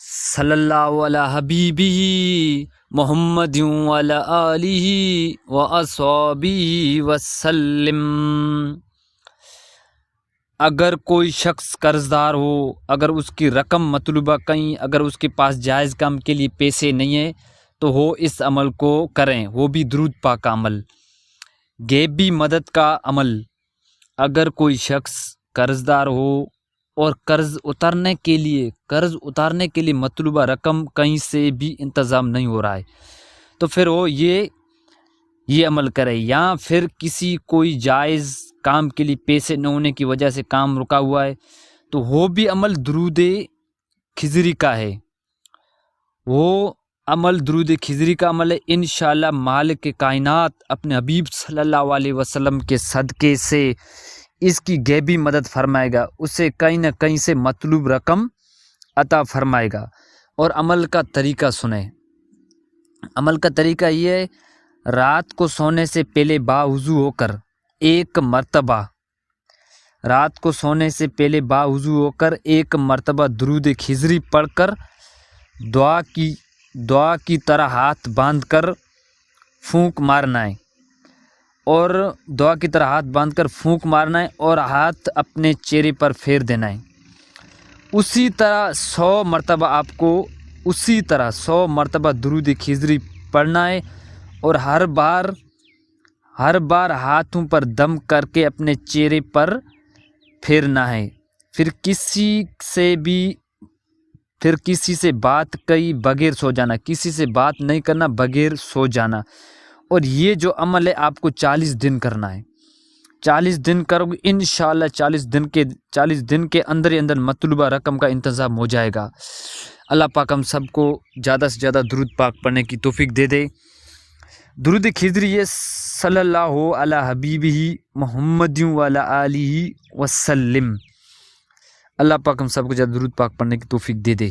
صلی اللہ علی حبیبہ محمد وعلی آلہ واصحابہ وسلم۔ اگر کوئی شخص قرض دار ہو، اگر اس کی رقم مطلوبہ کہیں، اگر اس کے پاس جائز کام کے لیے پیسے نہیں ہیں تو وہ اس عمل کو کریں، وہ بھی درود پاک کا عمل۔ غیبی مدد کا عمل۔ اگر کوئی شخص قرض دار ہو اور قرض اتارنے کے لیے مطلوبہ رقم کہیں سے بھی انتظام نہیں ہو رہا ہے تو پھر وہ یہ عمل کرے، یا پھر کوئی جائز کام کے لیے پیسے نہ ہونے کی وجہ سے کام رکا ہوا ہے تو وہ بھی عمل درود خضری کا ہے۔ وہ عمل درود خضری کا عمل ہے۔ انشاءاللہ مالک کائنات اپنے حبیب صلی اللہ علیہ وسلم کے صدقے سے اس کی غیبی مدد فرمائے گا، اسے کہیں نہ کہیں سے مطلوب رقم عطا فرمائے گا۔ اور عمل کا طریقہ سنیں۔ عمل کا طریقہ یہ ہے، رات کو سونے سے پہلے باوضو ہو کر ایک مرتبہ درود خضری پڑھ کر دعا کی طرح ہاتھ باندھ کر پھونک مارنا ہے اور ہاتھ اپنے چہرے پر پھیر دینا ہے۔ اسی طرح 100 مرتبہ درود خضری پڑھنا ہے اور ہر بار ہاتھوں پر دم کر کے اپنے چہرے پر پھیرنا ہے۔ پھر کسی سے بات کئی بغیر سو جانا، کسی سے بات نہیں کرنا بغیر سو جانا۔ اور یہ جو عمل ہے آپ کو 40 دن کرنا ہے۔ 40 دن کرو گے انشاءاللہ 40 دن کے اندر مطلوبہ رقم کا انتظام ہو جائے گا۔ اللہ پاک ہم سب کو زیادہ سے زیادہ درود پاک پڑھنے کی توفیق دے دے۔ درود خضری یہ صلی اللہ علی حبیبہ محمد وعلی آلہ وسلم۔ اللہ پاک ہم سب کو زیادہ درود پاک پڑھنے کی توفیق دے دے۔